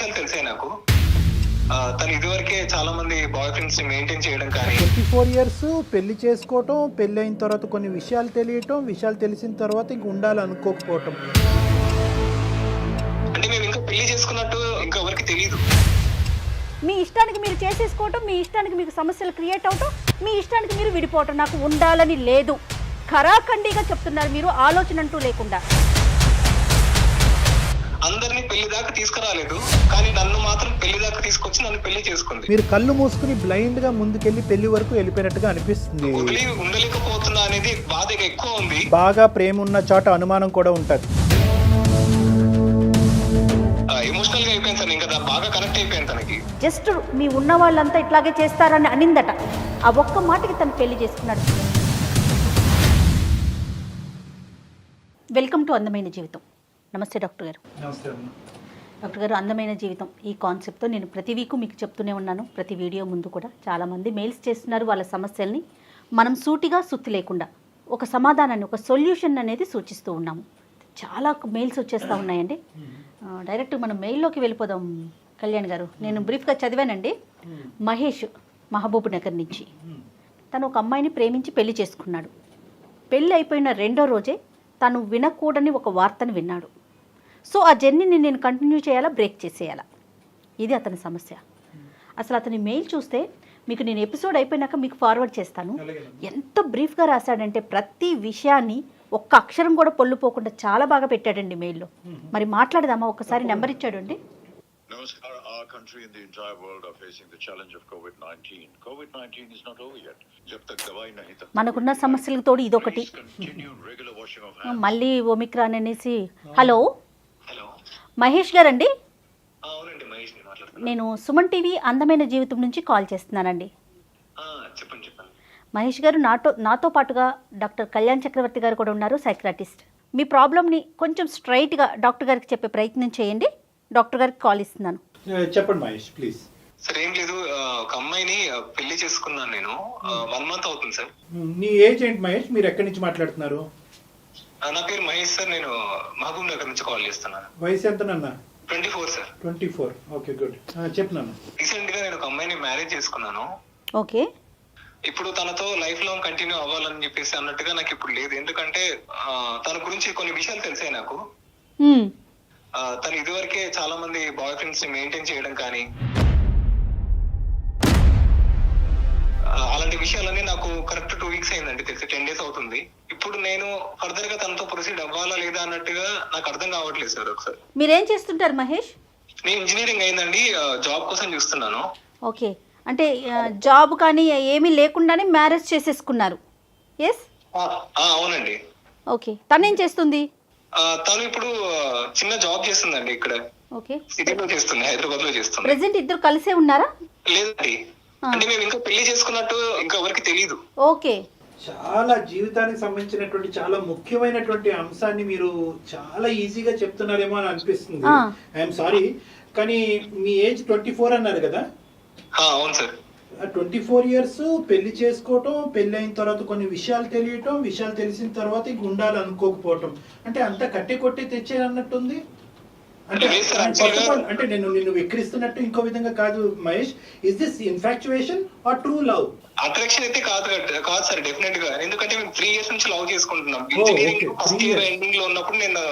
విషయాలు తెలిసాయి నాకు. తను ఇదివరకే చాలా మంది బాయ్ ఫ్రెండ్స్ ని మెయింటైన్ చేయడం కానీ 24 ఇయర్స్ పెళ్లి చేసుకోవటం, పెళ్లి అయిన తర్వాత కొన్ని విషయాలు తెలియటం, విషయాలు తెలిసిన తర్వాత ఇంక ఉండాలనుకోకపోవటం. అంటే మేము ఇంకా పెళ్లి చేసుకున్నట్టు ఇంకా ఎవరికి తెలియదు. మీ ఇష్టానికి మీరు చేసేసుకోవటం, మీ ఇష్టానికి మీకు సమస్యలు క్రియేట్ అవటం, మీ ఇష్టానికి మీరు విడిపోవటం, నాకు ఉండాలని లేదు. ఖరాఖండిగా చెప్తున్నారు మీరు, ఆలోచన అంటూ లేకుండా. అందరినీ పెళ్లి దాకా తీసుకురాలేదు, కానీ నన్ను మాత్రం పెళ్లి దాకా తీసుకొచ్చి నన్ను పెళ్లి చేసుకుంది. మీరు కళ్ళు మూసుకుని బ్లైండ్ గా ముందుకెళ్లి పెళ్లి వరకు వెళ్ళిపోయినట్టుగా అనిపిస్తుంది. వదిలి ఉండలేకపోతున్నా అనేది బాధ ఎక్కువ ఉంది. బాగా ప్రేమ ఉన్న చోట అనుమానం కూడా ఉంటది. ఎమోషనల్ గా అయిపోయింది సార్, ఇంకా బాగా కనెక్ట్ అయిపోయాను తనకి. జస్ట్ మీ ఉన్న వాళ్ళంతా ఇట్లాగే చేస్తారని అనిందట. ఆ ఒక్క మాటకి తను పెళ్లి చేసుకున్నాడు. వెల్కమ్ టు అందమైన జీవితం. నమస్తే డాక్టర్ గారు. డాక్టర్ గారు, అందమైన జీవితం ఈ కాన్సెప్ట్తో నేను ప్రతి వీకు మీకు చెప్తూనే ఉన్నాను. ప్రతి వీడియో ముందు కూడా చాలామంది మెయిల్స్ చేస్తున్నారు వాళ్ళ సమస్యల్ని. మనం సూటిగా సుత్తి లేకుండా ఒక సమాధానాన్ని, ఒక సొల్యూషన్ అనేది సూచిస్తూ ఉన్నాము. చాలా మెయిల్స్ వచ్చేస్తూ ఉన్నాయండి. డైరెక్ట్ మనం మెయిల్లోకి వెళ్ళిపోదాం. కళ్యాణ్ గారు, నేను బ్రీఫ్గా చదివానండి. మహేష్ మహబూబ్ నగర్ నుంచి తను ఒక అమ్మాయిని ప్రేమించి పెళ్లి చేసుకున్నాడు. పెళ్ళి అయిపోయిన రెండో రోజే తను వినకూడని ఒక వార్తను విన్నాడు. సో ఆ జర్నీని నేను కంటిన్యూ చేయాలా, బ్రేక్ చేసేయాలా, ఇది అతని సమస్య. అసలు అతని మెయిల్ చూస్తే మీకు నేను ఎపిసోడ్ అయిపోయినాక మీకు ఫార్వర్డ్ చేస్తాను. ఎంత బ్రీఫ్గా రాశాడంటే ప్రతి విషయాన్ని ఒక్క అక్షరం కూడా పొల్లుపోకుండా చాలా బాగా పెట్టాడండి మెయిల్లో. మరి మాట్లాడదామా? ఒకసారి నెంబర్ ఇచ్చాడండి. Namaskar. Our country and the entire world are facing the challenge of COVID-19. COVID-19 is not over yet. Jab tak dawai nahi tak మనకున్న సమస్యలకు తోడు ఇదొకటి. continue regular washing of hands. మళ్ళీ ఒమిక్రాన్ అనేసి. హలో హలో, మహేష్ గారండి, అవునండి మహేష్ ని మాట్లాడుతున్నాను. నేను సుమన్ టీవీ అందమైన జీవితం నుంచి కాల్ చేస్తున్నానండి. చెప్పండి. మహేష్ గారు, నాతో పాటుగా డాక్టర్ కళ్యాణ్ చక్రవర్తి గారు కూడా ఉన్నారు, సైక్రాటిస్ట్. మీ ప్రాబ్లమ్ని కొంచెం స్ట్రైట్గా డాక్టర్ గారికి చెప్పే ప్రయత్నం చేయండి. డాక్టర్ గారికి కాల్ ఇస్తున్నాను. చెప్పండి మహేష్ ప్లీజ్. సార్ ఏం లేదు, ఒక అమ్మాయిని పెళ్లి చేసుకున్నాను నేను. 1 month అవుతుంది సార్. నీ ఏజ్ ఏంటి మహేష్? మీరు ఎక్కడి నుంచి మాట్లాడుతున్నారు? నా పేరు మహేష్ సార్, నేను మహబూబ్ నగర్ నుంచి కాల్ చేస్తున్నాను. వయసు ఎంత నాన్న? 24 సార్. 24. Okay good. చెప్పు నాన్న. రీసెంట్ గా నేను ఒక అమ్మాయిని మ్యారేజ్ చేసుకున్నాను. ఓకే. ఇప్పుడు తనతో లైఫ్ లాంగ్ కంటిన్యూ అవ్వాలని చెప్పేసి అన్నట్టుగా నాకు ఇప్పుడు లేదు. ఎందుకంటే తన గురించి కొన్ని విషయాలు తెలిసాయి నాకు. తను ఇదివరకే చాలా మంది బాయ్ ఫ్రెండ్స్ ని మెయింటైన్ చేయడం కానీ అలాంటి విషయాలన్నీ నాకు కరెక్ట్ 2 weeks అయిందండి తెలిసి. 10 days అవుతుంది. ఇప్పుడు నేను ఫర్దర్ గా తనతో ప్రొసీడ్ అవ్వాలా లేదా అన్నట్టుగా నాకు అర్థం కావట్లేదు సార్. ఒకసారి మీరేం చేస్తుంటారు మహేష్? నేను ఇంజనీరింగ్ అయిందండి, జాబ్ కోసం చూస్తున్నాను. ఓకే, అంటే జాబ్ కానీ ఏమీ లేకుండానే మ్యారేజ్ చేసేసుకున్నారు. ఎస్, అవునండి. ఓకే. తనేం చేస్తుంది? తను ఇప్పుడు చిన్న జాబ్ చేస్తుందండి ఇక్కడ. ఓకే. సిటీలో చేస్తుంది, హైదరాబాద్ లో చేస్తుంది. ప్రెసెంట్ ఇద్దరు కలిసే ఉన్నారా? లేదండి, అంటే మేము ఇంకా పెళ్లి చేసుకున్నట్టు ఇంకా ఎవరికి తెలియదు. ఓకే. చాలా జీవితానికి సంబంధించినటువంటి చాలా ముఖ్యమైనటువంటి అంశాన్ని మీరు చాలా ఈజీగా చెప్తున్నారేమో అని అనిపిస్తుంది. ఐఎమ్ సారీ, కానీ మీ ఏజ్ 24 అన్నారు కదా? అవును సార్. 24 ఇయర్స్ పెళ్లి చేసుకోవటం, పెళ్లి అయిన తర్వాత కొన్ని విషయాలు తెలియటం, విషయాలు తెలిసిన తర్వాత ఇంక ఉండాలనుకోకపోవటం, అంటే అంతా కట్టి కొట్టి తెచ్చేయన్నట్టుంది. అంటే అంటే నేను నిన్ను విక్రిస్తున్నట్టు ఇంకో విధంగా కాదు Mahesh. Is this infatuation or true love? Attraction అయితే కాదు సార్, డెఫినెట్ గా. ఎందుకంటే మేము 3 years నుంచి లవ్ చేసుకుంటున్నాం. ఇంజనీరింగ్ ఫస్ట్ ఇయర్ ఎండింగ్ లో ఉన్నప్పుడు నేను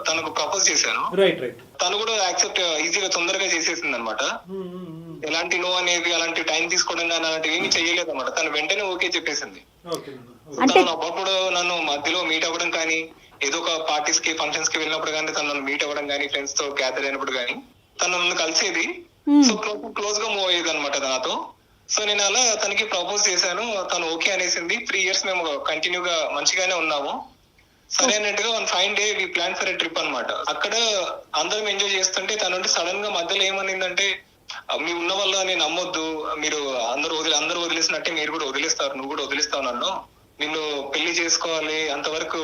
తనకు ప్రపోజ్ చేశాను. రైట్. తను కూడా యాక్సెప్ట్ ఈజీగా తొందరగా చేసేసింది అనమాట. ఎలాంటి నో అనేది, అలాంటి టైం తీసుకోవడం కానీ అలాంటివి ఏమీ చేయలేదు అనమాట. తను వెంటనే ఓకే చెప్పేసింది. తను అప్పుడు నన్ను మధ్యలో మీట్ అవ్వడం కానీ, ఏదో ఒక పార్టీస్ కి ఫంక్షన్స్ కి వెళ్ళినప్పుడు కానీ, తను నన్ను మీట్ అవ్వడం కానీ, ఫ్రెండ్స్ తో గ్యాదర్ అయినప్పుడు కానీ తను నన్ను కలిసేది. సో క్లోజ్ గా మూవ్ అయ్యేది అనమాట నాతో. సో నేను అలా తనకి ప్రపోజ్ చేశాను. తను ఓకే అనేసింది. 3 years మేము కంటిన్యూగా మంచిగానే ఉన్నాము. సరే అన్నట్టుగా one fine day we plan for a trip అనమాట. అక్కడ అందరం ఎంజాయ్ చేస్తుంటే తను సడన్ గా మధ్యలో ఏమనిందంటే, మీ ఉన్న వల్ల నేను నమ్మొద్దు, మీరు అందరూ వదిలేసినట్టే మీరు కూడా వదిలేస్తారు, నువ్వు కూడా వదిలేస్తావు నన్ను, నిన్ను పెళ్లి చేసుకోవాలి అంతవరకు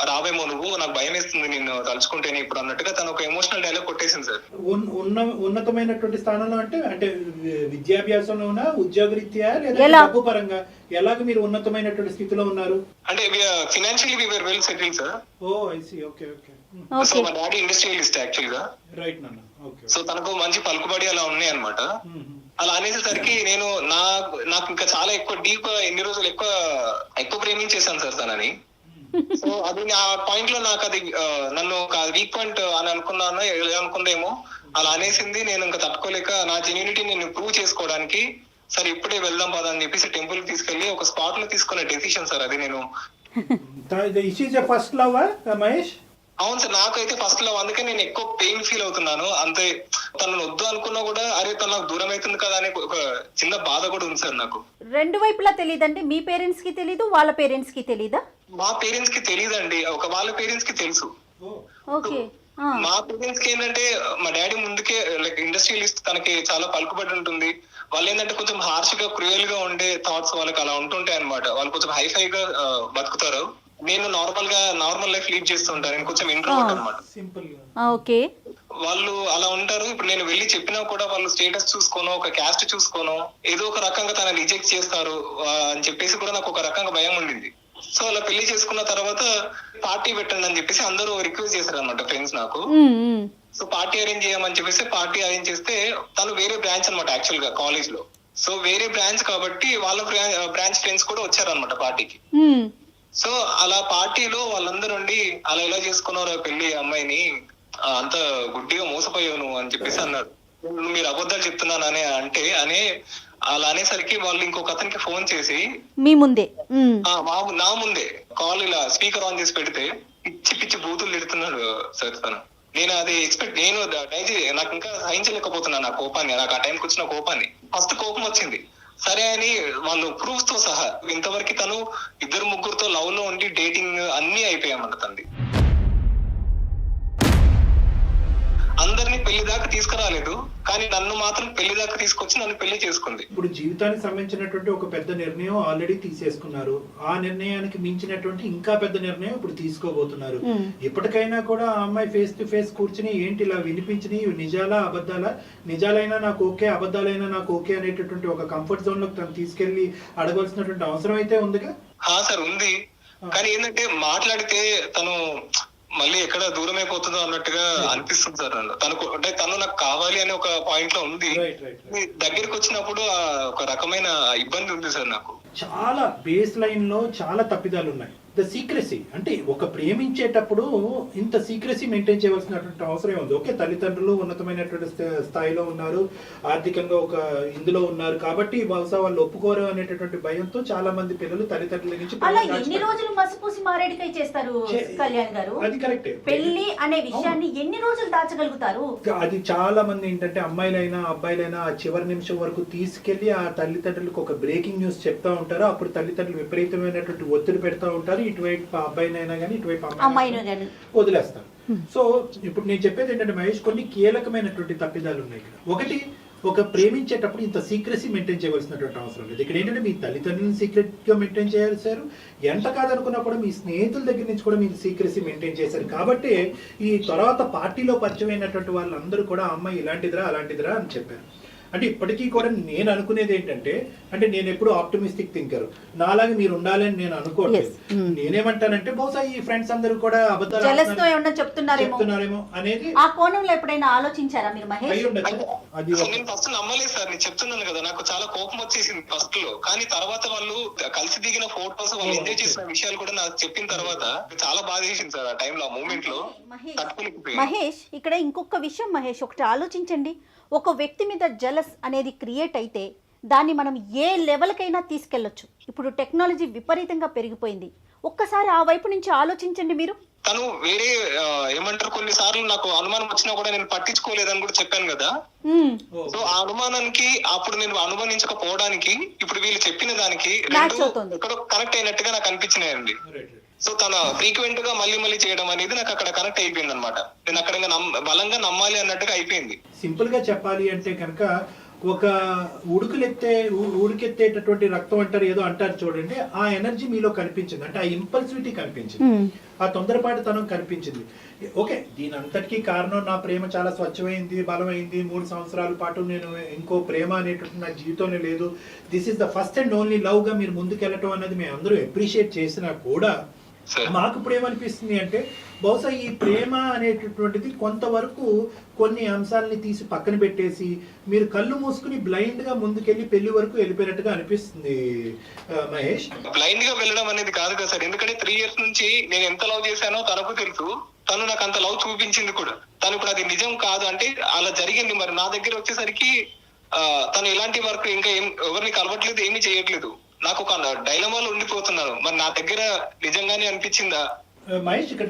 రావేమో నువ్వు, నాకు భయం వేస్తుంది నిన్ను తలుచుకుంటేనే ఇప్పుడు అన్నట్టుగా తను ఒక ఎమోషనల్ డైలాగ్ కొట్టేసింది సార్. ఉన్నతమైనటువంటి స్థానంలో అంటే విద్యాభ్యాసంలోనా, ఉద్యోగరీత్యా లేదా డబ్బు పరంగా ఎలాగ మీరు ఉన్నతమైనటువంటి స్థితిలో ఉన్నారు? అంటే financially we were well settled sir. Oh I see. Okay. So మా డాడీ ఇండస్ట్రియలిస్ట్ యాక్చువల్ గా. రైట్ నాన్న. సో తనకు మంచి పలుకుబడి అలా ఉన్నాయి అనమాట. అలా అనేసేసరికి నేను నాకు ఇంకా చాలా ఎక్కువ డీప్ ఎన్ని రోజులు ఎక్కువ ప్రేమించేశాను సార్ తనని. సో అది ఆ పాయింట్ లో నాకు అది నన్ను ఒక వీక్ పాయింట్ అని అనుకున్నాను, అనుకుందేమో అలా అనేసింది. నేను ఇంకా తట్టుకోలేక నా జెన్యూనిటీ నేను ప్రూవ్ చేసుకోవడానికి సరే ఇప్పుడే వెళ్దాం పదా అని చెప్పేసి టెంపుల్ కి తీసుకెళ్లి ఒక స్పాట్ లో తీసుకున్న డెసిషన్ సార్ అది. నేను ఫస్ట్ లవ్ మహేష్? అవును సార్, నాకైతే ఫస్ట్ లవ్. అందుకే నేను ఎక్కువ పెయిన్ ఫీల్ అవుతున్నాను. అంతే తనను వద్దు అనుకున్నా కూడా అరే తను నాకు దూరం అవుతుంది కదా అనే ఒక చిన్న బాధ కూడా ఉంది సార్ నాకు. రెండు వైపులా తెలియదండి, మీ పేరెంట్స్ కి తెలీదు, వాళ్ళ పేరెంట్స్ కి తెలీదా? మా పేరెంట్స్ కి తెలియదండి, వాళ్ళ పేరెంట్స్ కి తెలుసు. ఓకే. మా పేరెంట్స్ కి ఏంటంటే మా డాడీ ముందుకే లైక్ ఇండస్ట్రియలిస్ట్, తనకి చాలా పలుకుబడి ఉంటుంది. వాళ్ళు ఏంటంటే కొంచెం హార్ష్ గా క్రూయల్ గా ఉండే థాట్స్ వాళ్ళకి అలా ఉంటుంటాయి అనమాట. వాళ్ళు కొంచెం హైఫై గా బతుకుతారు. నేను నార్మల్ లైఫ్ లీడ్ చేస్తుంటాను. నేను కొంచెం ఇంట్రోవర్ట్ అనమాట. ఓకే. వాళ్ళు అలా ఉంటారు. ఇప్పుడు నేను వెళ్ళి చెప్పినా కూడా వాళ్ళు స్టేటస్ చూసుకోను, ఒక క్యాస్ట్ చూసుకోను, ఏదో ఒక రకంగా తన రిజెక్ట్ చేస్తారు అని చెప్పేసి కూడా నాకు ఒక రకంగా భయం ఉండింది. సో అలా పెళ్లి చేసుకున్న తర్వాత పార్టీ పెట్టండి అని చెప్పేసి అందరూ రిక్వెస్ట్ చేశారు అనమాట ఫ్రెండ్స్ నాకు. సో పార్టీ అరేంజ్ చేయమని చెప్పేసి పార్టీ అరేంజ్ చేస్తే తను వేరే బ్రాంచ్ అనమాట యాక్చువల్ గా కాలేజ్ లో. సో వేరే బ్రాంచ్ కాబట్టి వాళ్ళ బ్రాంచ్ ఫ్రెండ్స్ కూడా వచ్చారనమాట పార్టీకి. సో అలా పార్టీలో వాళ్ళందరూ ఉండి అలా ఎలా చేసుకున్నారు పెళ్లి అమ్మాయిని, అంత గుడ్డిగా మోసపోయావు నువ్వు అని చెప్పేసి అన్నారు. మీరు అబద్ధాలు చెప్తున్నానని అనే అలా అనేసరికి వాళ్ళు ఇంకొక అతనికి ఫోన్ చేసి మీ ముందే నా ముందే కాల్ ఇలా స్పీకర్ ఆన్ చేసి పెడితే పిచ్చి బూతులు తిడుతున్నాడు సార్ తను. నేను అది నాకు ఇంకా సహించలేకపోతున్నాను ఆ కోపాన్ని, నాకు ఆ టైంకి వచ్చిన కోపాన్ని. ఫస్ట్ కోపం వచ్చింది సరే అని వాళ్ళు ప్రూఫ్స్ తో సహా ఇంతవరకు తను 2-3 లవ్ లో ఉండి డేటింగ్ అన్ని అయిపోయామంట తంది. అందరినీ పెళ్లి దాకా తీసుకురాలేదు, కానీ నన్ను మాత్రం పెళ్లి దాకా తీసుకొచ్చి నన్ను పెళ్లి చేసుకుంది. ఇప్పుడు జీవితానికి సంబంధించినటువంటి ఒక పెద్ద నిర్ణయం ఆల్రెడీ తీసేసుకున్నారు. ఆ నిర్ణయానికి మించినటువంటి ఇంకా పెద్ద నిర్ణయం ఇప్పుడు తీసుకోబోతున్నారు. ఇప్పటికైనా కూడా ఆ అమ్మాయి ఫేస్ టు ఫేస్ కూర్చుని ఏంటి ఇలా వినిపించినవి నిజాలా అబద్ధాలా, నిజాలైనా నాకు ఓకే అబద్ధాలైనా నాకు ఓకే అనేటటువంటి ఒక కంఫర్ట్ జోన్ లోకి తను తీసుకెళ్లి అడగాల్సినటువంటి అవసరం అయితే ఉందిగా? సార్ ఉంది, కానీ ఏంటంటే మాట్లాడితే తను మళ్ళీ ఎక్కడ దూరం అయిపోతుందో అన్నట్టుగా అనిపిస్తుంది సార్. తను నాకు కావాలి అనే ఒక పాయింట్ లో ఉంది. దగ్గరికి వచ్చినప్పుడు ఒక రకమైన ఇబ్బంది ఉంది సార్ నాకు. చాలా బేస్ లైన్ లో చాలా తప్పిదాలు ఉన్నాయి. ద సీక్రెసీ అంటే ఒక ప్రేమించేటప్పుడు ఇంత సీక్రెసీ మెయింటైన్ చేయవలసినటువంటి అవసరం ఉంది. ఓకే, తల్లిదండ్రులు ఉన్నతమైనటువంటి స్థాయిలో ఉన్నారు, ఆర్థికంగా ఒక ఇందులో ఉన్నారు కాబట్టి బహుశా వాళ్ళు ఒప్పుకోరు అనేటటువంటి భయంతో చాలా మంది పిల్లలు తల్లిదండ్రుల నుంచి ఎన్ని రోజులు మసిపూసి మారేడికాయ చేస్తారు కళ్యాణ్ గారు? అది కరెక్టే. పెళ్లి అనే విషయాన్ని ఎన్ని రోజులు దాచగలుగుతారు? అది చాలా మంది ఏంటంటే అమ్మాయిలైనా అబ్బాయిలైనా ఆ చివరి నిమిషం వరకు తీసుకెళ్లి ఆ తల్లిదండ్రులకు ఒక బ్రేకింగ్ న్యూస్ చెప్తా ఉంటారు. అప్పుడు తల్లిదండ్రులు విపరీతమైనటువంటి ఒత్తిడి పెడతా ఉంటారు. ఇటువైపు అబ్బాయినైనా కానీ ఇటువైపు అమ్మాయినైనా వదిలేస్తారు. సో ఇప్పుడు నేను చెప్పేది ఏంటంటే మహేష్, కొన్ని కీలకమైనటువంటి తప్పిదాలు ఉన్నాయి. ఒకటి, ఒక ప్రేమించేటప్పుడు ఇంత సీక్రెసీ మెయింటైన్ చేయవలసినటువంటి అవసరం లేదు. ఇక్కడ ఏంటంటే మీ తల్లిదండ్రులను సీక్రెట్ గా మెయింటైన్ చేశారు, ఎంత కాదనుకున్నా కూడా మీ స్నేహితుల దగ్గర నుంచి కూడా మీరు సీక్రెసీ మెయింటైన్ చేశారు. కాబట్టి ఈ తర్వాత పార్టీలో పరిచయం అయినటువంటి వాళ్ళందరూ కూడా అమ్మాయి ఇలాంటిదిరా అలాంటిదిరా అని చెప్పారు. అంటే ఇప్పటికీ కూడా నేను అనుకునేది ఏంటంటే, అంటే నేను ఎప్పుడు ఆప్టిమిస్టిక్ థింకర్, నాలాగా మీరు ఉండాలని నేను అనుకోవట్లేదు. నేనేమంటానంటే బహుశా ఈ ఫ్రెండ్స్ అందరూ కూడా అబద్ధాలు చెప్తున్నారేమో అనేది ఆ కోణంలో ఎప్పుడైనా ఆలోచించారా మీరు మహేష్? నేను ఫస్ట్ నమ్మలేదు సార్, నేను చెప్తున్నాను కదా, నాకు చాలా కోపం వచ్చేసింది ఫస్ట్ లో. కానీ తర్వాత వాళ్ళు కలిసి దిగిన ఫోటోస్, వాళ్ళు ఎంజాయ్ చేసిన విషయాలు కూడా నాకు చెప్పిన తర్వాత చాలా బాధ చేసింది సార్ ఆ టైంలో, ఆ మూమెంట్ లో. మహేష్, ఇక్కడ ఇంకొక విషయం మహేష్, ఒకటి ఆలోచించండి. ఒక వ్యక్తి మీద జలస్ అనేది క్రియేట్ అయితే దాన్ని మనం ఏ లెవెల్కైనా తీసుకెళ్లొచ్చు. ఇప్పుడు టెక్నాలజీ విపరీతంగా పెరిగిపోయింది. ఒక్కసారి ఆ వైపు నుంచి ఆలోచించండి మీరు. తను వేరే ఏమంటారు, కొన్నిసార్లు నాకు అనుమానం వచ్చినా కూడా నేను పట్టించుకోలేదని కూడా చెప్పాను కదా. సో ఆ అనుమానానికి అప్పుడు నేను అనుమానించకపోవడానికి ఇప్పుడు వీళ్ళు చెప్పిన దానికి ఎక్కడో కనెక్ట్ అయినట్టుగా నాకు అనిపించినాయండి. సో తన ఫ్రీక్వెంట్ గా మళ్ళీ చేయడం అనేది నాకు అక్కడ కనెక్ట్ అయిపోయింది అనమాట. నేను అక్కడ బలంగా నమ్మాలి అన్నట్టుగా అయిపోయింది. సింపుల్ గా చెప్పాలి అంటే కనుక ఒక ఉడికెత్తేటటువంటి రక్తం అంటారు, ఏదో అంటారు చూడండి, ఆ ఎనర్జీ మీలో కనిపించింది. అంటే ఆ ఇంపల్సివిటీ కనిపించింది, ఆ తొందరపాటుతనం కనిపించింది. ఓకే, దీని అంతటికీ కారణం నా ప్రేమ చాలా స్వచ్ఛమైంది, బలమైంది, 3 సంవత్సరాల పాటు నేను ఇంకో ప్రేమ అనేటువంటి నా జీవితంలో లేదు, this is the first and only love గా మీరు ముందుకెళ్ళటం అనేది మేము అందరూ అప్రిషియేట్ చేసినా కూడా సరే. మాకు ఇప్పుడు ఏమనిపిస్తుంది అంటే బహుశా ఈ ప్రేమ అనేటటువంటిది కొంతవరకు కొన్ని అంశాలని తీసి పక్కన పెట్టేసి మీరు కళ్ళు మూసుకుని బ్లైండ్ గా ముందుకెళ్ళి పెళ్లి వరకు వెళ్ళిపోయినట్టుగా అనిపిస్తుంది మహేష్. బ్లైండ్ గా వెళ్ళడం అనేది కాదు కదా సార్, ఎందుకంటే 3 years నుంచి నేను ఎంత లవ్ చేశానో తనకు తెలుసు, తను నాకు అంత లవ్ చూపించింది కూడా. తను ఇప్పుడు అది నిజం కాదు అంటే అలా జరిగింది. మరి నా దగ్గర వచ్చేసరికి తను ఎలాంటి వర్క్ ఇంకా ఎవరిని కలవట్లేదు, ఏమీ చేయట్లేదు. నాకు ఒక డైలమాలో ఉండిపోతున్నాను. మరి నా దగ్గర నిజంగానే అనిపించిందా? మహేష్, ఇక్కడ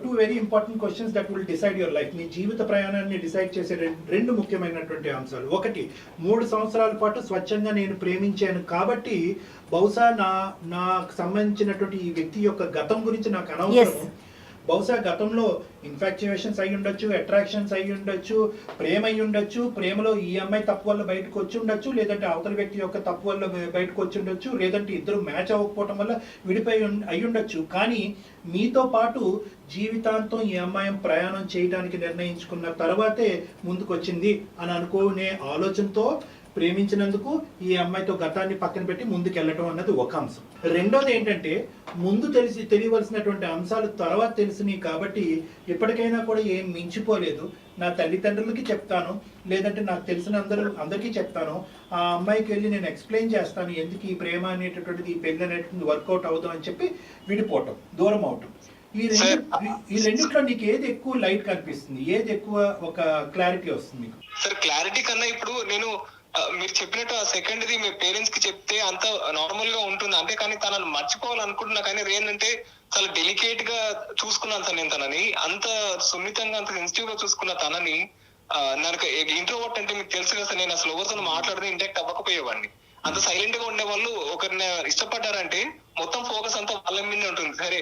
two very important questions that will decide your life. మీ జీవిత ప్రయాణాన్ని డిసైడ్ చేసే రెండు ముఖ్యమైనటువంటి అంశాలు. ఒకటి, 3 సంవత్సరాల పాటు స్వచ్ఛంగా నేను ప్రేమించాను కాబట్టి బహుశా నాకు సంబంధించినటువంటి ఈ వ్యక్తి యొక్క గతం గురించి నాకు అనవసరం. బహుశా గతంలో ఇన్ఫాక్చుయేషన్స్ అయి ఉండొచ్చు, అట్రాక్షన్స్ అయి ఉండొచ్చు, ప్రేమ అయి ఉండొచ్చు, ప్రేమలో ఈ అమ్మాయి తప్పు వల్ల బయటకు వచ్చి ఉండొచ్చు, లేదంటే అవతల వ్యక్తి యొక్క తప్పు వల్ల బయటకు వచ్చి ఉండొచ్చు, లేదంటే ఇద్దరు మ్యాచ్ అవ్వకపోవటం వల్ల విడిపోయి అయి ఉండొచ్చు. కానీ మీతో పాటు జీవితాంతం ఈ అమ్మాయి ప్రయాణం చేయడానికి నిర్ణయించుకున్న తర్వాతే ముందుకు వచ్చింది అని అనుకునే ఆలోచనతో ప్రేమించినందుకు ఈ అమ్మాయితో గతాన్ని పక్కన పెట్టి ముందుకు వెళ్ళటం అన్నది ఒక అంశం. రెండోది ఏంటంటే ముందు తెలియవలసినటువంటి అంశాలు తర్వాత తెలిసినాయి కాబట్టి ఇప్పటికైనా కూడా ఏం మించిపోలేదు. నా తల్లిదండ్రులకి చెప్తాను, లేదంటే నాకు తెలిసిన అందరికీ చెప్తాను. ఆ అమ్మాయికి వెళ్ళి నేను ఎక్స్ప్లెయిన్ చేస్తాను ఎందుకు ఈ ప్రేమ అనేటటువంటిది, ఈ పెళ్లి అనేటువంటిది వర్కౌట్ అవుతాం అని చెప్పి విడిపోవటం, దూరం అవటం. ఈ రెండిట్లో నీకు ఏది ఎక్కువ లైట్ కనిపిస్తుంది, ఏది ఎక్కువ ఒక క్లారిటీ వస్తుంది మీకు? సార్, క్లారిటీ కన్నా ఇప్పుడు నేను మీరు చెప్పినట్టు ఆ సెకండ్ది మీ పేరెంట్స్ కి చెప్తే అంత నార్మల్ గా ఉంటుంది అంటే, కానీ తనను మర్చిపోవాలనుకుంటున్నా. కానీ ఏంటంటే చాలా డెలికేట్ గా చూసుకున్నాను సార్ నేను తనని, అంత సున్నితంగా అంత సెన్సిటివ్ గా చూసుకున్న తనని. నాకు ఇంట్రోవర్ట్ అంటే మీకు తెలుసు కదా సార్, నేను అసలు ఎవరితో మాట్లాడితే ఇంటాక్ట్ అవ్వకపోయేవాడిని. అంత సైలెంట్ గా ఉండే వాళ్ళు ఒకరిని ఇష్టపడ్డారంటే మొత్తం ఫోకస్ అంతా వాళ్ళ మీద ఉంటుంది. సరే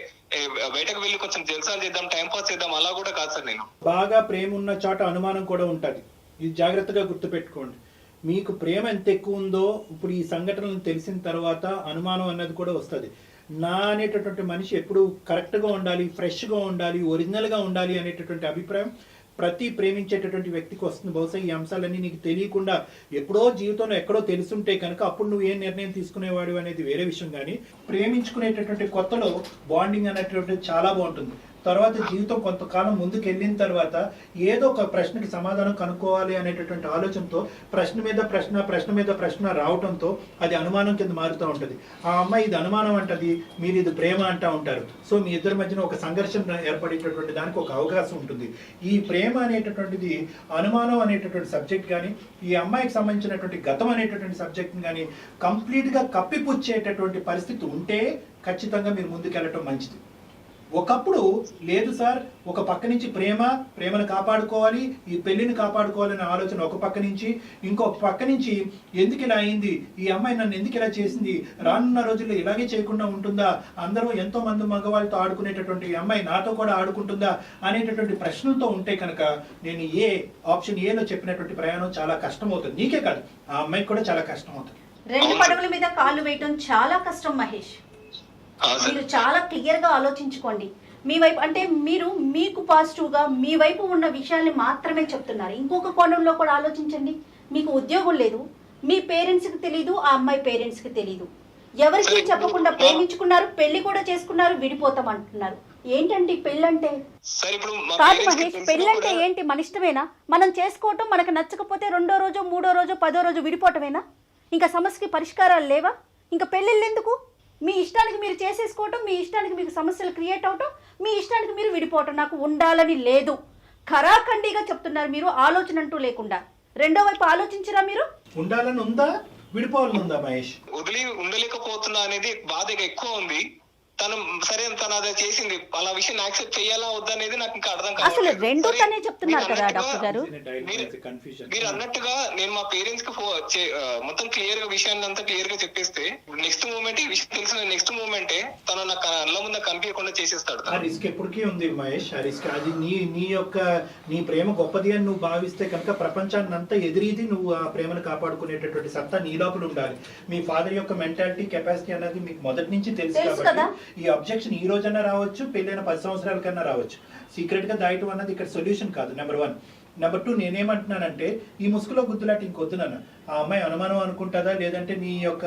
బయటకు వెళ్ళి కొంచెం జల్సాలు చేద్దాం, టైం పాస్ చేద్దాం, అలా కూడా కాదు సార్. నేను బాగా ప్రేమ ఉన్న చోట అనుమానం కూడా ఉంటుంది. ఇది జాగ్రత్తగా గుర్తుపెట్టుకోండి. మీకు ప్రేమ ఎంత ఎక్కువ ఉందో ఇప్పుడు ఈ సంఘటనలు తెలిసిన తర్వాత అనుమానం అన్నది కూడా వస్తుంది. నా అనేటటువంటి మనిషి ఎప్పుడు కరెక్ట్గా ఉండాలి, ఫ్రెష్గా ఉండాలి, ఒరిజినల్గా ఉండాలి అనేటటువంటి అభిప్రాయం ప్రతి ప్రేమించేటటువంటి వ్యక్తికి వస్తుంది. బహుశా ఈ అంశాలన్నీ నీకు తెలియకుండా ఎప్పుడో జీవితంలో ఎక్కడో తెలుసుంటే కనుక అప్పుడు నువ్వు ఏం నిర్ణయం తీసుకునేవాడు అనేది వేరే విషయం. కానీ ప్రేమించుకునేటటువంటి కొత్తలో బాండింగ్ అనేటటువంటిది చాలా బాగుంటుంది. తర్వాత జీవితం కొంతకాలం ముందుకు వెళ్ళిన తర్వాత ఏదో ఒక ప్రశ్నకి సమాధానం కనుక్కోవాలి అనేటటువంటి ఆలోచనతో ప్రశ్న మీద ప్రశ్న రావడంతో అది అనుమానం కింద మారుతూ ఉంటుంది. ఆ అమ్మాయి ఇది అనుమానం అంటది, మీరు ఇది ప్రేమ అంటూ ఉంటారు. సో మీ ఇద్దరి మధ్యన ఒక సంఘర్షణ ఏర్పడేటటువంటి దానికి ఒక అవకాశం ఉంటుంది. ఈ ప్రేమ అనేటటువంటిది అనుమానం అనేటటువంటి సబ్జెక్ట్ కానీ, ఈ అమ్మాయికి సంబంధించినటువంటి గతం అనేటటువంటి సబ్జెక్ట్ని కానీ కంప్లీట్గా కప్పిపుచ్చేటటువంటి పరిస్థితి ఉంటే ఖచ్చితంగా మీరు ముందుకెళ్ళటం మంచిది. ఒకప్పుడు లేదు సార్, ఒక పక్క నుంచి ప్రేమను కాపాడుకోవాలి, ఈ పెళ్లిని కాపాడుకోవాలనే ఆలోచన ఒక పక్క నుంచి, ఇంకొక పక్క నుంచి ఎందుకు ఇలా అయింది, ఈ అమ్మాయి నన్ను ఎందుకు ఇలా చేసింది, రానున్న రోజుల్లో ఇలాగే చేయకుండా ఉంటుందా, అందరూ ఎంతో మంది మగవాళ్ళతో ఆడుకునేటటువంటి ఈ అమ్మాయి నాతో కూడా ఆడుకుంటుందా అనేటటువంటి ప్రశ్నలతో ఉంటే కనుక నేను ఆప్షన్ ఏలో చెప్పినటువంటి ప్రయాణం చాలా కష్టం అవుతుంది. నీకే కాదు, ఆ అమ్మాయికి కూడా చాలా కష్టం అవుతుంది. 2 పడవల మీద కాళ్ళు వేయటం చాలా కష్టం మహేష్. మీరు చాలా క్లియర్ గా ఆలోచించుకోండి. మీ వైపు అంటే మీకు పాజిటివ్ గా మీ వైపు ఉన్న విషయాల్ని మాత్రమే చెప్తున్నారు. ఇంకొక కోణంలో కూడా ఆలోచించండి. మీకు ఉద్యోగం లేదు, మీ పేరెంట్స్ కి తెలీదు, ఆ అమ్మాయి పేరెంట్స్ కి తెలీదు, ఎవరికి చెప్పకుండా ప్రేమించుకున్నారు, పెళ్లి కూడా చేసుకున్నారు, విడిపోతాం అంటున్నారు. ఏంటండి పెళ్ళంటే? కాదు మహేష్, పెళ్ళంటే ఏంటి? మన ఇష్టమేనా? మనం చేసుకోవటం, మనకు నచ్చకపోతే 2వ రోజు 3వ రోజు 10వ రోజు విడిపోవటమేనా? ఇంకా సమస్యకి పరిష్కారాలు లేవా? ఇంకా పెళ్ళిళ్ళు ఎందుకు? మీ ఇష్టానికి మీరు చేసేసుకోవటం, మీ ఇష్టానికి మీకు సమస్యలు క్రియేట్ అవటం, మీ ఇష్టానికి మీరు విడిపోవటం. నాకు ఉండాలని లేదు, ఖరాఖండిగా చెప్తున్నారు మీరు, ఆలోచన అంటూ లేకుండా. రెండో వైపు ఆలోచించరా మీరు? ఉండాలని ఉందా, విడిపోవాలని ఉందా మహేష్? వదిలి ఉండలేకపోతున్నా అనేది బాధ ఎక్కువ ఉంది. తను సరే తను అదే చేసింది, అలా విషయం యాక్సెప్ట్ చేయాలా వద్దా అనేది నాకు ఇంకా అర్థం కాదు. అసలు రెండో తనే చెప్తున్నారు కదా డాక్టర్ గారు. మీరు అన్నట్టుగా నేను మా పేరెంట్స్ కి మొత్తం క్లియర్ గా విషయాన్ని అంతా క్లియర్ గా చెప్పేస్తే నెక్స్ట్ మూమెంట్ విషయం తెలిసిన నెక్స్ట్ మూమెంటే తను నా కళ్ళ ముందు కనిపించకుండా చేసేస్తాడు. ఆ రిస్క్ ఎప్పటికీ ఉంది మహేష్. ఆ రిస్క్ అది నీ ప్రేమ గొప్పది అని నువ్వు భావిస్తే కనుక ప్రపంచాన్ని అంతా ఎదిరిది నువ్వు ఆ ప్రేమను కాపాడుకునేటటువంటి సత్తా నీ లోపల ఉండాలి. మీ ఫాదర్ యొక్క మెంటాలిటీ కెపాసిటీ అనేది మీకు మొదటి నుంచి తెలుసు కాబట్టి ఈ అబ్జెక్షన్ ఈ రోజన్నా రావచ్చు, పెళ్ళైన 10 సంవత్సరాల కన్నా రావచ్చు. సీక్రెట్ గా దాయటం అన్నది ఇక్కడ సొల్యూషన్ కాదు. నెంబర్ 1. నెంబర్ 2, నేనేమంటున్నానంటే ఈ ముసుగులో గుద్దులాట ఇంకొద్దునన్న. ఆ అమ్మాయి అనుమానం అనుకుంటుందా, లేదంటే నీ యొక్క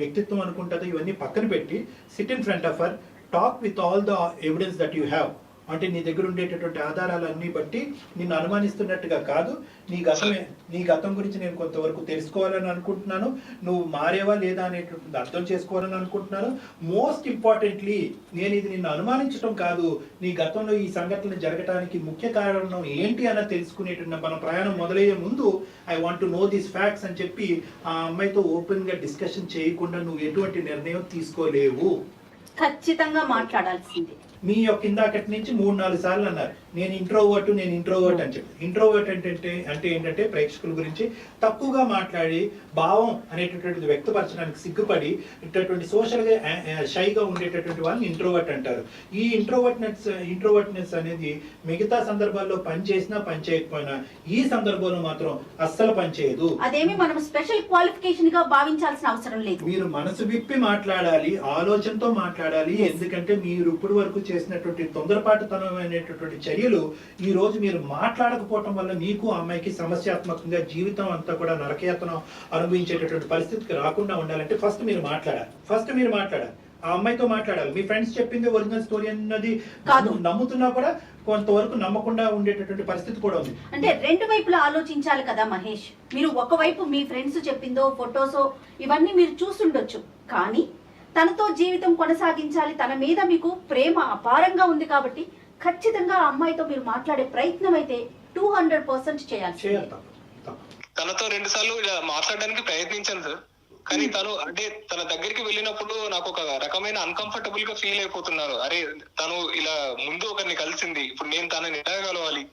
వ్యక్తిత్వం అనుకుంటుందా, ఇవన్నీ పక్కన పెట్టి SIT in front of her, talk with all the evidence that you have. అంటే నీ దగ్గర ఉండేటటువంటి ఆధారాలన్నీ బట్టి నిన్ను అనుమానిస్తున్నట్టుగా కాదు, నీ గతం గురించి నేను కొంతవరకు తెలుసుకోవాలని అనుకుంటున్నాను, నువ్వు మారేవా లేదా అనేటువంటిది అర్థం చేసుకోవాలని అనుకుంటున్నాను. మోస్ట్ ఇంపార్టెంట్లీ నేను ఇది నిన్ను అనుమానించడం కాదు, నీ గతంలో ఈ సంఘటనలు జరగడానికి ముఖ్య కారణం ఏంటి అన్నది తెలుసుకునేటువంటి మన ప్రయాణం మొదలయ్యే ముందు I want to know these facts అని చెప్పి ఆ అమ్మాయితో ఓపెన్ గా డిస్కషన్ చేయకుండా నువ్వు ఎటువంటి నిర్ణయం తీసుకోలేవు. ఖచ్చితంగా మాట్లాడాల్సింది. మీ యొక్క ఇందాకటి నుంచి 3-4 సార్లు అన్నారు నేను ఇంట్రోవర్ట్ అని చెప్పి. ఇంట్రోవర్ట్ అంటే ఏంటంటే ప్రేక్షకుల గురించి తక్కువగా మాట్లాడి భావం అనేటటువంటిది వ్యక్తపరచడానికి సిగ్గుపడి ఇటువంటి సోషల్ గా షైగా ఉండేటటువంటి వాళ్ళని ఇంట్రోవర్ట్ అంటారు. ఈ ఇంట్రోవర్ట్నెస్ అనేది మిగతా సందర్భాల్లో పని చేసినా పని చేయకపోయినా ఈ సందర్భంలో మాత్రం అస్సలు పని చేయదు. అదేమి మనం స్పెషల్ క్వాలిఫికేషన్ గా భావించాల్సిన అవసరం లేదు. మీరు మనసు విప్పి మాట్లాడాలి, ఆలోచనతో మాట్లాడాలి. ఎందుకంటే మీరు ఇప్పటి వరకు చేసినటువంటి తొందరపాటుతనం అనేటటువంటి చర్యలు ఈ రోజు మీరు మాట్లాడకపోవటం వల్ల మీకు అమ్మాయికి సమస్యాత్మకంగా జీవితం అంతా కూడా నరకయాతన అనుభవించేటటువంటి పరిస్థితికి రాకుండా ఉండాలంటే ఫస్ట్ మీరు మాట్లాడాలి. ఆ అమ్మాయితో మాట్లాడాలి. మీ ఫ్రెండ్స్ చెప్పింది ఒరిజినల్ స్టోరీ అన్నది నమ్ముతున్నా కూడా కొంతవరకు నమ్మకుండా ఉండేటటువంటి పరిస్థితి కూడా ఉంది. అంటే రెండు వైపులా ఆలోచించాలి కదా మహేష్. మీరు ఒకవైపు మీ ఫ్రెండ్స్ చెప్పిందో ఫొటోసో ఇవన్నీ మీరు చూసుండొచ్చు, కానీ తనతో జీవితం కొనసాగించాలి, తన మీద మీకు ప్రేమ అపారంగా ఉంది కాబట్టి ఖచ్చితంగా ఆ అమ్మాయితో మీరు మాట్లాడే ప్రయత్నం అయితే 200% చేయాలి. తనతో 2 సార్లు ఇలా మాట్లాడడానికి ప్రయత్నించాను సార్, కానీ తను అంటే తన దగ్గరికి వెళ్ళినప్పుడు నాకు ఒక రకమైన అన్కంఫర్టబుల్ గా ఫీల్ అయిపోతున్నాను. అరే తను ఇలా ముందు ఒకరిని కలిసింది, ఇప్పుడు నేను తనని ఎలా కలవాలి,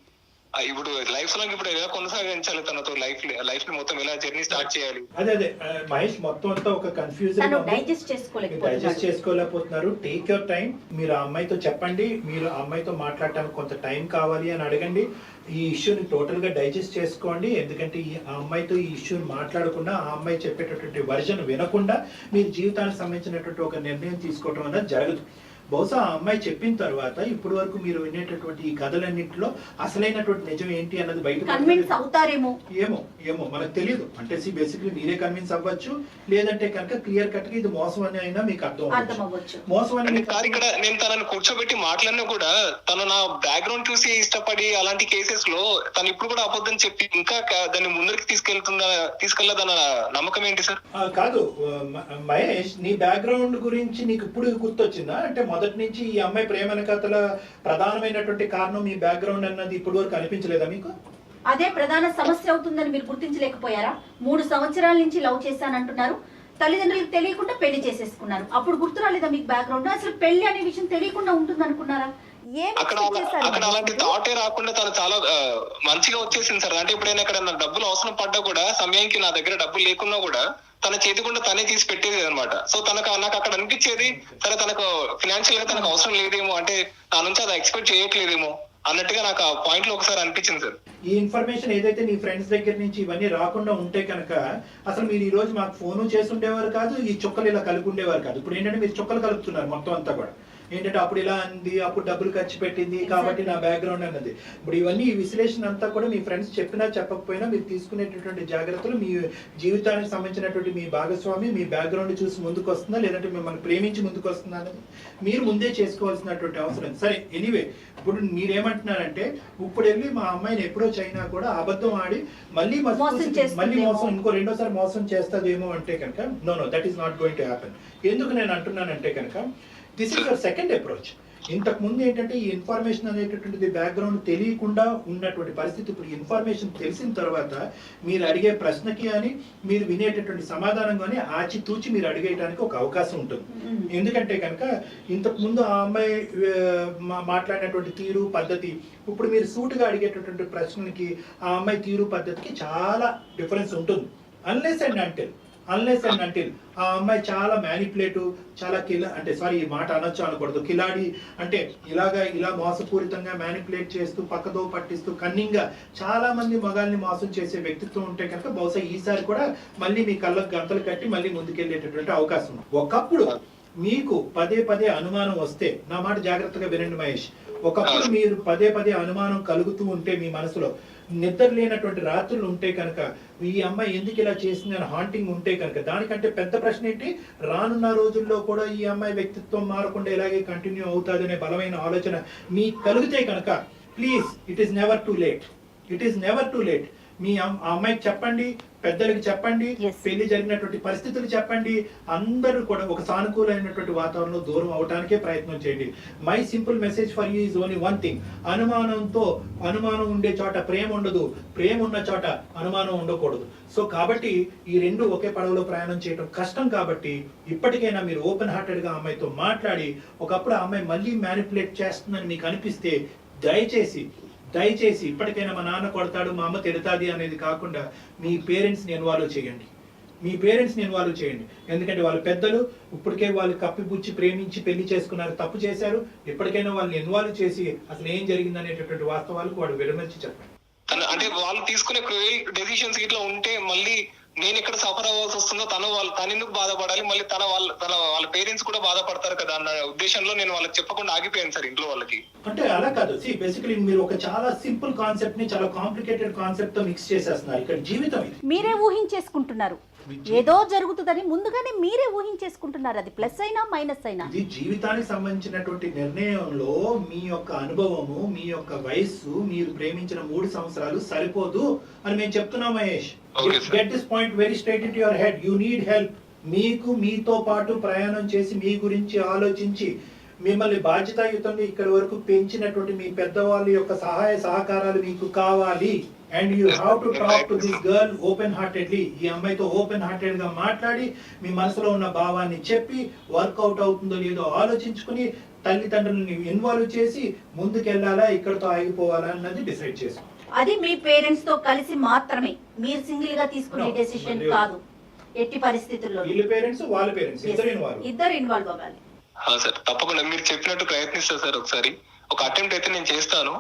ఇప్పుడు లైఫ్ లాంగ్ ఇప్పుడు ఎలా కొనసాగించాలి, తనతో లైఫ్ ని మొత్తం ఎలా జర్నీ స్టార్ట్ చేయాలి. అదే మహేష్ మొత్తం అంతా ఒక కన్ఫ్యూజన్ డైజెస్ట్ చేసుకోలేకపోతున్నారు. Take your time. మీరు ఆ అమ్మాయితో చెప్పండి, మీరు ఆ అమ్మాయితో మాట్లాడటానికి కొంత టైం కావాలి అని అడగండి. ఈ ఇష్యూని టోటల్ గా డైజెస్ట్ చేసుకోండి. ఎందుకంటే ఆ అమ్మాయితో ఈ ఇష్యూని మాట్లాడకుండా ఆ అమ్మాయి చెప్పేటటువంటి వర్జన్ వినకుండా మీరు జీవితానికి సంబంధించినటువంటి ఒక నిర్ణయం తీసుకోవడం అనేది జరగదు. బహుశా ఆ అమ్మాయి చెప్పిన తర్వాత ఇప్పటి వరకు మీరు వినేటటువంటి ఈ కథలన్నింటిలో అసలైనటువంటి నిజం ఏంటి అన్నది బయట కన్విన్స్ అవుతారేమో. ఏమో మనకు తెలియదు. అంటే బేసిక్లీ మీరే కన్విన్స్ అవ్వచ్చు, లేదంటే కనుక క్లియర్ కట్ గా ఇది మోసం అని అయినా మీకు అర్థం అవ్వచ్చు. మోసం అని ఇక్కడ నేను తనని కూర్చోబెట్టి మాట్లాడినా కూడా తను నా బ్యాక్గ్రౌండ్ చూసి ఇష్టపడి అలాంటి కేసెస్ లో తను ఇప్పుడు కూడా అబద్ధం చెప్పి ఇంకా దాన్ని ముందరికి తీసుకెళ్లదన్న నమ్మకం ఏంటి సార్? కాదు మహేష్, నీ బ్యాక్గ్రౌండ్ గురించి నీకు ఇప్పుడు గుర్తొచ్చిందా? అంటే మొదటి నుంచి ఈ అమ్మాయి ప్రేమ కథల ప్రధానమైనటువంటి కారణం మీ బ్యాక్గ్రౌండ్ అన్నది ఇప్పటి వరకు అనిపించలేదా మీకు? అదే ప్రధాన సమస్య అవుతుందని మీరు గుర్తించలేకపోయారా? 3 సంవత్సరాల నుంచి లవ్ చేశానంటున్నారు, తల్లిదండ్రులకు తెలియకుండా పెళ్లి చేసేసుకున్నారు. అప్పుడు గుర్తు రాలేదా మీకు బ్యాక్గ్రౌండ్? అసలు పెళ్లి అనే విషయం తెలియకుండా ఉంటుంది అనుకున్నారా? అక్కడ అలాంటి థాటే రాకుండా తను చాలా మంచిగా వచ్చేసింది సార్. అంటే ఎప్పుడైనా ఇక్కడ నాకు డబ్బులు అవసరం పడ్డా కూడా సమయానికి నా దగ్గర డబ్బులు లేకున్నా కూడా తన చేతికుండా తనే తీసి పెట్టేది అనమాట. సో నాకు అక్కడ అనిపించేది సరే తనకు ఫినాన్షియల్ గా తనకు అవసరం లేదేమో, అంటే నా నుంచి అది ఎక్స్పెక్ట్ చేయట్లేదేమో అన్నట్టుగా నాకు ఆ పాయింట్ లో ఒకసారి అనిపించింది సార్. ఈ ఇన్ఫర్మేషన్ ఏదైతే నీ ఫ్రెండ్స్ దగ్గర నుంచి ఇవన్నీ రాకుండా ఉంటే కనుక అసలు మీరు ఈ రోజు మాకు ఫోను చేసి ఉండేవారు కాదు, ఈ చుక్కలు ఇలా కలిపి ఉండేవారు కాదు. ఇప్పుడు ఏంటంటే మీరు చుక్కలు కలుపుతున్నారు మొత్తం అంతా కూడా. ఏంటంటే అప్పుడు ఇలా అంది, అప్పుడు డబ్బులు ఖర్చు పెట్టింది కాబట్టి నా బ్యాక్గ్రౌండ్ అన్నది. ఇప్పుడు ఇవన్నీ ఈ విశ్లేషణ అంతా కూడా మీ ఫ్రెండ్స్ చెప్పినా చెప్పకపోయినా మీరు తీసుకునేటటువంటి జాగ్రత్తలు మీ జీవితానికి సంబంధించినటువంటి మీ భాగస్వామి మీ బ్యాక్గ్రౌండ్ చూసి ముందుకు వస్తుందా, లేదంటే మిమ్మల్ని ప్రేమించి ముందుకు వస్తుందా అనేది మీరు ముందే చేసుకోవాల్సినటువంటి అవసరం. సరే ఎనీవే, ఇప్పుడు మీరేమంటున్నారంటే ఇప్పుడు వెళ్ళి మా అమ్మాయిని ఎప్పుడో చైనా కూడా అబద్ధం ఆడి మళ్ళీ మోసం ఇంకో రెండోసారి మోసం చేస్తుందేమో అంటే కనుక know that is not going to happen. ఎందుకు నేను అంటున్నానంటే కనుక this is your second approach. ఇంతకు ముందు ఏంటంటే ఈ ఇన్ఫర్మేషన్ అనేటటువంటిది బ్యాక్గ్రౌండ్ తెలియకుండా ఉన్నటువంటి పరిస్థితి. ఇప్పుడు ఇన్ఫర్మేషన్ తెలిసిన తర్వాత మీరు అడిగే ప్రశ్నకి అని మీరు వినేటటువంటి సమాధానం కానీ ఆచితూచి మీరు అడిగేయడానికి ఒక అవకాశం ఉంటుంది. ఎందుకంటే కనుక ఇంతకు ముందు ఆ అమ్మాయి మాట్లాడినటువంటి తీరు పద్ధతి, ఇప్పుడు మీరు సూటుగా అడిగేటటువంటి ప్రశ్నకి ఆ అమ్మాయి తీరు పద్ధతికి చాలా డిఫరెన్స్ ఉంటుంది. అన్లెస్ అండ్ అంటిల్ ఆ అమ్మాయి చాలా మ్యానిపులేటివ్, చాలా ఈ మాట అనొచ్చు అనకూడదు, కిలాడి అంటే ఇలా మోసపూరితంగా మ్యానిపులేట్ చేస్తూ పక్కదో పట్టిస్తూ కన్నింగ్గా చాలా మంది మగాల్ని మోసం చేసే వ్యక్తిత్వం ఉంటే కనుక బహుశా ఈసారి కూడా మళ్ళీ మీ కళ్ళకు గంతలు కట్టి మళ్ళీ ముందుకెళ్ళేటటువంటి అవకాశం ఉంది. ఒకప్పుడు మీకు పదే అనుమానం వస్తే, నా మాట జాగ్రత్తగా వినండి మహేష్, ఒకప్పుడు మీరు పదే అనుమానం కలుగుతూ ఉంటే మీ మనసులో నిద్ర లేనటువంటి రాత్రులు ఉంటే కనుక, ఈ అమ్మాయి ఎందుకు ఇలా చేసింది అని హాంటింగ్ ఉంటే కనుక, దానికంటే పెద్ద ప్రశ్న ఏంటి, రానున్న రోజుల్లో కూడా ఈ అమ్మాయి వ్యక్తిత్వం మారకుండా ఇలాగే కంటిన్యూ అవుతుంది అనే బలమైన ఆలోచన మీకు కలిగితే కనుక, please, it is never too late. It is never too late. మీ ఆ అమ్మాయికి చెప్పండి, పెద్దలకి చెప్పండి, పెళ్లి జరిగినటువంటి పరిస్థితులు చెప్పండి, అందరూ కూడా ఒక సానుకూలమైనటువంటి వాతావరణంలో దూరం అవడానికే ప్రయత్నం చేయండి. My simple message for you is only one thing. అనుమానం ఉండే చోట ప్రేమ ఉండదు, ప్రేమ ఉన్న చోట అనుమానం ఉండకూడదు. సో కాబట్టి ఈ రెండు ఒకే పడవలో ప్రయాణం చేయడం కష్టం. కాబట్టి ఇప్పటికైనా మీరు ఓపెన్ హార్టెడ్ గా అమ్మాయితో మాట్లాడి, ఒకప్పుడు ఆ అమ్మాయి మళ్ళీ మ్యానిపులేట్ చేస్తుందని మీకు అనిపిస్తే దయచేసి ఇప్పటికైనా మా నాన్న కొడతాడు, మా అమ్మ తిడతాది అనేది కాకుండా మీ పేరెంట్స్ని ఇన్వాల్వ్ చేయండి. ఎందుకంటే వాళ్ళ పెద్దలు ఇప్పటికే వాళ్ళు కప్పిపుచ్చి ప్రేమించి పెళ్లి చేసుకున్నారు, తప్పు చేశారు. ఇప్పటికైనా వాళ్ళని ఇన్వాల్వ్ చేసి అసలు ఏం జరిగింది అనేటటువంటి వాస్తవాలకు వాడు విడమర్చి చెప్పండి. అంటే వాళ్ళు తీసుకునే క్రూయల్ డెసిషన్స్ ఇట్లా ఉంటే మళ్ళీ నేను ఇక్కడ సఫర్ అవ్వాల్సి వస్తుందో, తను ఎందుకు బాధపడాలి, మళ్ళీ వాళ్ళ పేరెంట్స్ కూడా బాధపడతారు కదా అన్న ఉద్దేశంలో నేను వాళ్ళకి చెప్పకుండా ఆగిపోయాను సార్ ఇంట్లో వాళ్ళకి. అంటే అలా కాదు, బేసికలీ మీరు ఒక చాలా సింపుల్ కాన్సెప్ట్ ని చాలా కాంప్లికేటెడ్ కాన్సెప్ట్ తో మిక్స్ చేసేస్తున్నారు. ఇక్కడ జీవితం మీరే ఊహించేసుకుంటున్నారు, ఏదో జరుగుతుందని ముందుగానే మీరే ఊహించేసుకుంటున్నారు. అది ప్లస్ అయినా మైనస్ అయినా ఇది జీవితానికి సంబంధించినటువంటి నిర్ణయంలో మీ యొక్క అనుభవము, మీ యొక్క వయస్సు, మీరు ప్రేమించిన 3 సంవత్సరాలు సరిపోదు అని మేము చెప్తున్నాం Mahesh. Get this point very straight in your head. You need help. మీతో పాటు ప్రయాణం చేసి మీ గురించి ఆలోచించి మిమ్మల్ని బాధ్యతాయుతంగా ఇక్కడి వరకు పెంచినటువంటి మీ పెద్దవాళ్ళ యొక్క సహాయ సహకారాలు మీకు కావాలి. And you have to talk to this girl open heartedly. ఈ అమ్మాయితో ఓపెన్ హార్టెడ్ గా మాట్లాడి మీ మనసులో ఉన్న భావాన్ని చెప్పి వర్కౌట్ అవుతుందో లేదో ఆలోచించుకుని తల్లిదండ్రులని ఇన్వాల్వ్ చేసి ముందుకెళ్లాలా, ఇక్కడతో ఆగిపోవాలా అన్నది డిసైడ్ చేసుకోండి. అది మీ పేరెంట్స్ తో కలిసి మాత్రమే, మీరు సింగిల్ గా తీసుకునే డెసిషన్ కాదు. ఎట్టి పరిస్థితుల్లో వీళ్ళ పేరెంట్స్ వాళ్ళ పేరెంట్స్ ఇద్దరు ఇన్వాల్వ్ అవ్వాలి. సార్ తప్పకుండా మీరు చెప్పినట్టు ప్రయత్నిస్తా సార్. ఒకసారి ఒక అటెంప్ట్ అయితే నేను చేస్తాను.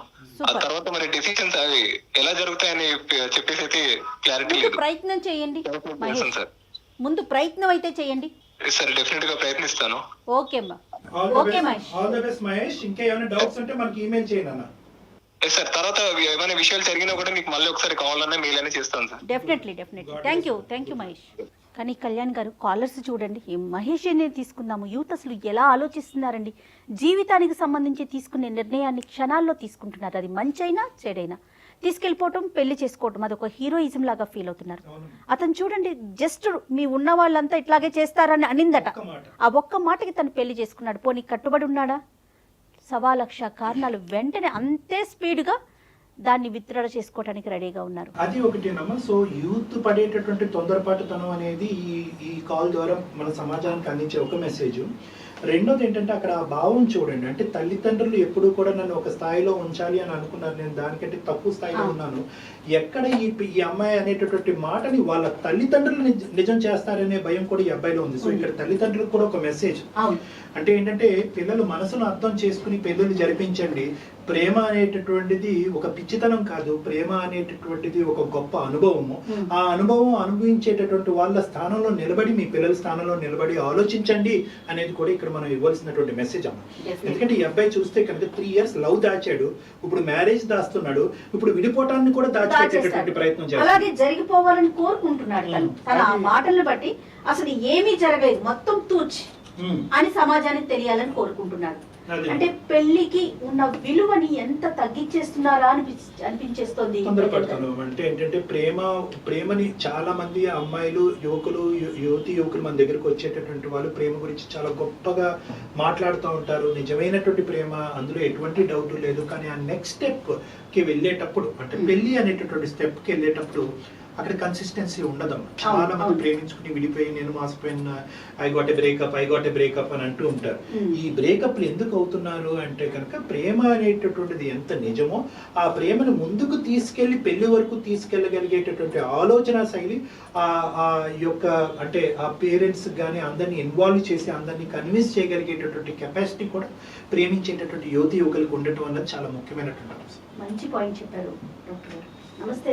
ఆ తర్వాత మరి డెసిషన్స్ అవి ఎలా జరుగుతాయని చెప్పేసి అయితే క్లారిటీ లేదు. ప్రయత్నం చేయండి సార్, ముందు ప్రయత్నం అయితే చేయండి సార్. డెఫినెట్ గా ప్రయత్నిస్తాను. ఓకే మహేష్. ఇంకా ఏమైనా డౌట్స్ ఉంటే మనకి ఈమెయిల్ చేయండి అన్న. సార్ తర్వాత ఏమైనా విషయాలు జరిగినా కూడా మీకు మళ్ళీ ఒకసారి కావాలన్నా మెయిల్ అనేది చేస్తాను sir. Definitely. Thank you Mahesh. కానీ కళ్యాణ్ గారు, కాలర్స్ చూడండి, ఈ మహేష్ అనే తీసుకుందాము. యూత్ అసలు ఎలా ఆలోచిస్తున్నారండి, జీవితానికి సంబంధించి తీసుకునే నిర్ణయాన్ని క్షణాల్లో తీసుకుంటున్నారు. అది మంచైనా చెడైనా తీసుకెళ్ళిపోవటం, పెళ్లి చేసుకోవటం, అదొక హీరోయిజం లాగా ఫీల్ అవుతున్నారు. అతను చూడండి, జస్ట్ మీ ఉన్న వాళ్ళంతా ఇట్లాగే చేస్తారని అనిందట. ఆ ఒక్క మాటకి తను పెళ్లి చేసుకున్నాడు. పోనీ కట్టుబడి ఉన్నాడా? 1,00,000 కారణాలు వెంటనే అంతే స్పీడ్గా దాన్ని విత్డ్రా చేసుకోవడానికి రెడీగా ఉన్నారు. అది ఒకటేనమ్మా. సో యూత్ పడేటటువంటి తొందరపాటుతనం అనేది ఈ కాల్ ద్వారా మన సమాజానికి అందించే ఒక మెసేజ్. రెండోది ఏంటంటే అక్కడ ఆ భావం చూడండి. అంటే తల్లిదండ్రులు ఎప్పుడు కూడా నన్ను ఒక స్థాయిలో ఉంచాలి అని అనుకున్నారు, నేను దానికంటే తక్కువ స్థాయిలో ఉన్నాను. ఎక్కడ ఈ అమ్మాయి అనేటటువంటి మాటని వాళ్ళ తల్లిదండ్రులు నిజం చేస్తారనే భయం కూడా ఈ అబ్బాయిలో ఉంది. సో ఇక్కడ తల్లిదండ్రులకు కూడా ఒక మెసేజ్ అంటే ఏంటంటే, పిల్లలు మనసును అర్థం చేసుకుని పెళ్ళిళ్ళు జరిపించండి. ప్రేమ అనేటటువంటిది ఒక పిచ్చితనం కాదు, ప్రేమ అనేటటువంటిది ఒక గొప్ప అనుభవము. ఆ అనుభవం అనుభవించేటటువంటి వాళ్ళ స్థానంలో నిలబడి, మీ పిల్లల స్థానంలో నిలబడి ఆలోచించండి అనేది కూడా ఇక్కడ మనం ఇవ్వాల్సినటువంటి మెసేజ్ అమ్మ. ఎందుకంటే ఈ అబ్బాయి చూస్తే కనుక 3 years లవ్ దాచాడు, ఇప్పుడు మ్యారేజ్ దాస్తున్నాడు, ఇప్పుడు విడిపోవటాన్ని కూడా దాచిపెట్టేటటువంటి ప్రయత్నం చేస్తాడు. అలాగే జరిగిపోవాలని కోరుకుంటున్నాడు తన మాటలను బట్టి. అసలు ఏమీ జరగలేదు, మొత్తం తూచి అని సమాజానికి తెలియాలని కోరుకుంటున్నాడు. అంటే పెళ్లికి ఉన్న విలువని ఎంత తగ్గించేస్తున్నారా అనిపించేస్తుంది. అంటే ఏంటంటే ప్రేమని చాలా మంది అమ్మాయిలు, యువకులు మన దగ్గరకు వచ్చేటటువంటి వాళ్ళు ప్రేమ గురించి చాలా గొప్పగా మాట్లాడుతూ ఉంటారు. నిజమైనటువంటి ప్రేమ, అందులో ఎటువంటి డౌట్ లేదు. కానీ ఆ నెక్స్ట్ స్టెప్ కి వెళ్ళేటప్పుడు, అంటే పెళ్లి అనేటటువంటి స్టెప్ కి వెళ్ళేటప్పుడు అక్కడ కన్సిస్టెన్సీ ఉండదమ్మా. చాలా మంది ప్రేమించుకుని విడిపోయి నేను మాసిపోయిన ఐ గాట్ ఏ బ్రేకప్ అని అంటూ ఉంటారు. ఈ బ్రేకప్లు ఎందుకు అవుతున్నారు అంటే కనుక ప్రేమ అనేటటువంటిది ఎంత నిజమో ఆ ప్రేమను ముందుకు తీసుకెళ్లి పెళ్లి వరకు తీసుకెళ్లగలిగేటటువంటి ఆలోచన శైలి ఆ యొక్క అంటే ఆ పేరెంట్స్ కానీ అందరినీ ఇన్వాల్వ్ చేసి అందరినీ కన్విన్స్ చేయగలిగేటటువంటి కెపాసిటీ కూడా ప్రేమించేటటువంటి యువకులకు ఉండటం అన్నది చాలా ముఖ్యమైనటువంటి అంశం. మంచి పాయింట్ చెప్పారు డాక్టర్ గారు. నమస్తే.